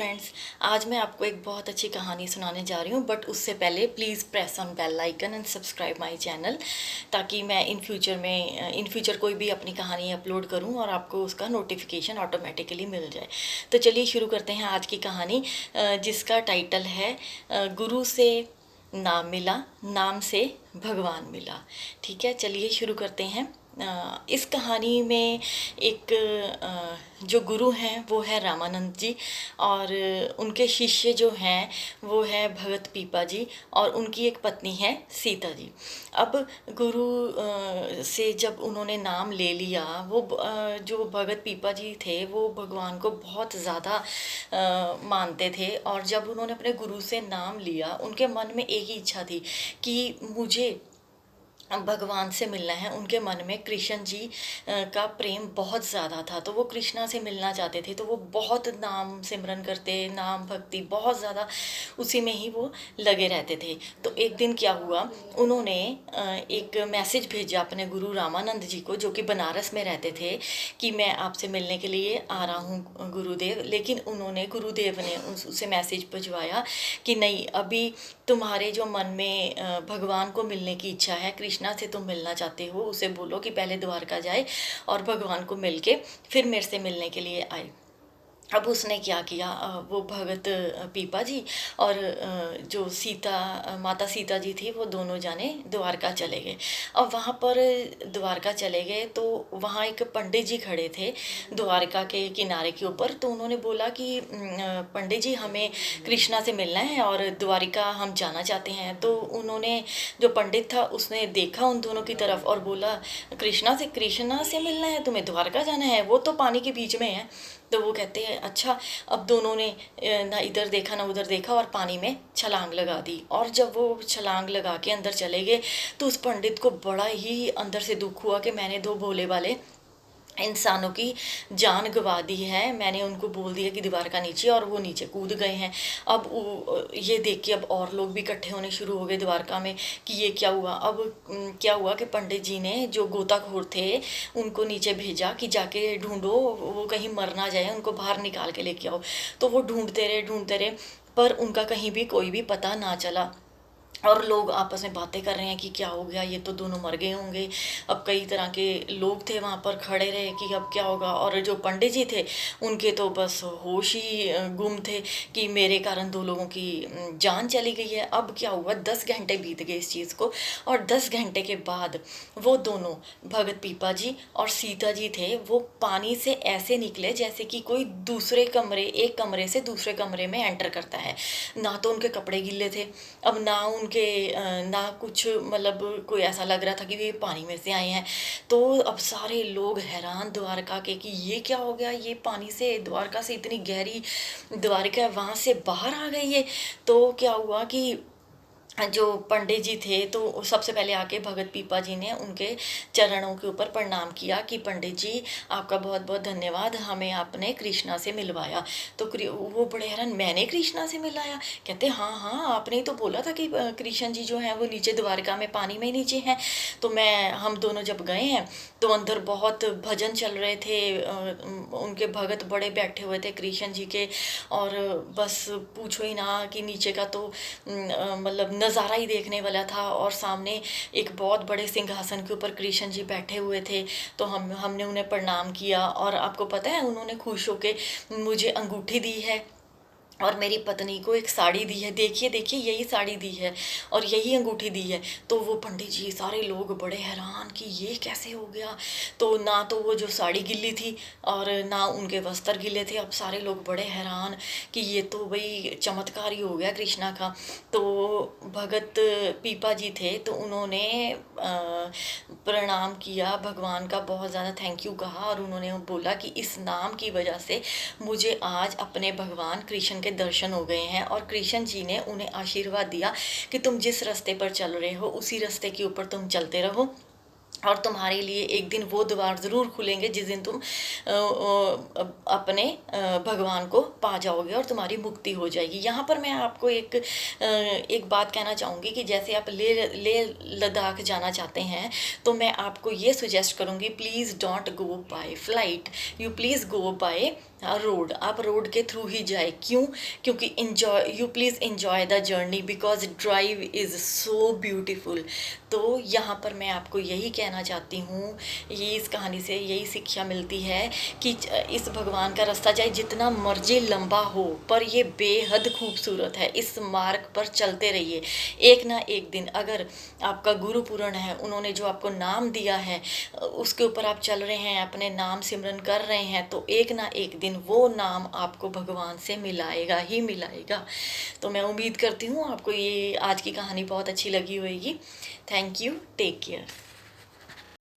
Friends, आज मैं आपको एक बहुत अच्छी कहानी सुनाने जा रही हूँ। बट उससे पहले please press on bell icon and subscribe my channel, ताकि मैं इन फ्यूचर कोई भी अपनी कहानी अपलोड करूँ और आपको उसका नोटिफिकेशन ऑटोमेटिकली मिल जाए। तो चलिए शुरू करते हैं आज की कहानी, जिसका टाइटल है गुरु से नाम मिला, नाम से भगवान मिला। ठीक है, चलिए शुरू करते हैं। इस कहानी में एक जो गुरु हैं वो है रामानंद जी, और उनके शिष्य जो हैं वो है भगत पीपा जी, और उनकी एक पत्नी है सीता जी। अब गुरु से जब उन्होंने नाम ले लिया, वो जो भगत पीपा जी थे वो भगवान को बहुत ज़्यादा मानते थे। और जब उन्होंने अपने गुरु से नाम लिया, उनके मन में एक ही इच्छा थी कि मुझे भगवान से मिलना है। उनके मन में कृष्ण जी का प्रेम बहुत ज़्यादा था, तो वो कृष्णा से मिलना चाहते थे। तो वो बहुत नाम सिमरन करते, नाम भक्ति बहुत ज़्यादा उसी में ही वो लगे रहते थे। तो एक दिन क्या हुआ, उन्होंने एक मैसेज भेजा अपने गुरु रामानंद जी को, जो कि बनारस में रहते थे, कि मैं आपसे मिलने के लिए आ रहा हूँ गुरुदेव। लेकिन उन्होंने गुरुदेव ने उसे मैसेज भिजवाया कि नहीं, अभी तुम्हारे जो मन में भगवान को मिलने की इच्छा है, कृष्णा से तुम मिलना चाहते हो, उसे बोलो कि पहले द्वारका जाए और भगवान को मिल के फिर मेरे से मिलने के लिए आए। अब उसने क्या किया, वो भगत पीपा जी और जो माता सीता जी थी, वो दोनों जाने द्वारका चले गए। अब वहाँ पर द्वारका चले गए तो वहाँ एक पंडित जी खड़े थे द्वारका के किनारे के ऊपर। तो उन्होंने बोला कि पंडित जी, हमें कृष्णा से मिलना है और द्वारिका हम जाना चाहते हैं। तो उन्होंने, जो पंडित था, उसने देखा उन दोनों की तरफ और बोला, कृष्णा से मिलना है तुम्हें, द्वारका जाना है, वो तो पानी के बीच में है। तो वो कहते हैं अच्छा। अब दोनों ने ना इधर देखा ना उधर देखा और पानी में छलांग लगा दी। और जब वो छलांग लगा के अंदर चले गए तो उस पंडित को बड़ा ही अंदर से दुख हुआ कि मैंने दो भोले वाले इंसानों की जान गंवा दी है। मैंने उनको बोल दिया कि दीवार का नीचे, और वो नीचे कूद गए हैं। अब ये देख के अब और लोग भी इकट्ठे होने शुरू हो गए द्वारका में कि ये क्या हुआ। अब क्या हुआ कि पंडित जी ने, जो गोताखोर थे, उनको नीचे भेजा कि जाके ढूंढो, वो कहीं मर ना जाए, उनको बाहर निकाल के लेके आओ। तो वो ढूंढते रहे, पर उनका कहीं भी कोई भी पता ना चला। और लोग आपस में बातें कर रहे हैं कि क्या हो गया, ये तो दोनों मर गए होंगे। अब कई तरह के लोग थे वहाँ पर खड़े रहे कि अब क्या होगा। और जो पंडित जी थे, उनके तो बस होश ही गुम थे कि मेरे कारण दो लोगों की जान चली गई है। अब क्या हुआ, 10 घंटे बीत गए इस चीज़ को, और 10 घंटे के बाद वो दोनों, भगत पीपा जी और सीता जी थे, वो पानी से ऐसे निकले जैसे कि कोई एक कमरे से दूसरे कमरे में एंटर करता है। ना तो उनके कपड़े गीले थे, अब ना कुछ, मतलब कोई ऐसा लग रहा था कि वे पानी में से आए हैं। तो अब सारे लोग हैरान द्वारका के कि ये क्या हो गया, ये पानी से, द्वारका से इतनी गहरी द्वारका है, वहाँ से बाहर आ गई है। तो क्या हुआ कि जो पंडित जी थे, तो सबसे पहले आके भगत पीपा जी ने उनके चरणों के ऊपर प्रणाम किया कि पंडित जी, आपका बहुत बहुत धन्यवाद, हमें आपने कृष्णा से मिलवाया। तो वो बड़े हैरान, मैंने कृष्णा से मिलाया? कहते हाँ हाँ, आपने ही तो बोला था कि कृष्ण जी जो हैं वो नीचे द्वारका में पानी में नीचे हैं। तो हम दोनों जब गए हैं तो अंदर बहुत भजन चल रहे थे, उनके भगत बड़े बैठे हुए थे कृष्ण जी के। और बस पूछो ही ना कि नीचे का तो मतलब नज़ारा ही देखने वाला था। और सामने एक बहुत बड़े सिंहासन के ऊपर कृष्ण जी बैठे हुए थे। तो हमने उन्हें प्रणाम किया, और आपको पता है उन्होंने खुश होके मुझे अंगूठी दी है और मेरी पत्नी को एक साड़ी दी है। देखिए देखिए, यही साड़ी दी है और यही अंगूठी दी है। तो वो पंडित जी, सारे लोग बड़े हैरान कि ये कैसे हो गया। तो ना तो वो जो साड़ी गिल्ली थी और ना उनके वस्त्र गिले थे। अब सारे लोग बड़े हैरान कि ये तो भाई चमत्कार ही हो गया कृष्णा का। तो भगत पीपा जी थे, तो उन्होंने प्रणाम किया, भगवान का बहुत ज़्यादा थैंक यू कहा, और उन्होंने बोला कि इस नाम की वजह से मुझे आज अपने भगवान कृष्ण के दर्शन हो गए हैं। और कृष्ण जी ने उन्हें आशीर्वाद दिया कि तुम जिस रास्ते पर चल रहे हो, उसी रास्ते के ऊपर तुम चलते रहो, और तुम्हारे लिए एक दिन वो द्वार ज़रूर खुलेंगे जिस दिन तुम अपने भगवान को पा जाओगे और तुम्हारी मुक्ति हो जाएगी। यहाँ पर मैं आपको एक बात कहना चाहूँगी कि जैसे आप ले लद्दाख जाना चाहते हैं, तो मैं आपको ये सुजेस्ट करूँगी, please don't go by flight, you please go by road, आप रोड के थ्रू ही जाए। क्यों? क्योंकि you please enjoy the journey because drive is so beautiful. तो यहाँ पर मैं आपको यही कहना चाहती हूँ, ये इस कहानी से यही शिक्षा मिलती है कि इस भगवान का रास्ता चाहे जितना मर्जी लंबा हो पर ये बेहद खूबसूरत है। इस मार्ग पर चलते रहिए। एक ना एक दिन अगर आपका गुरु पूर्ण है, उन्होंने जो आपको नाम दिया है उसके ऊपर आप चल रहे हैं, अपने नाम सिमरन कर रहे हैं, तो एक ना एक दिन वो नाम आपको भगवान से मिलाएगा ही मिलाएगा। तो मैं उम्मीद करती हूँ आपको ये आज की कहानी बहुत अच्छी लगी होगी। Thank you, take care.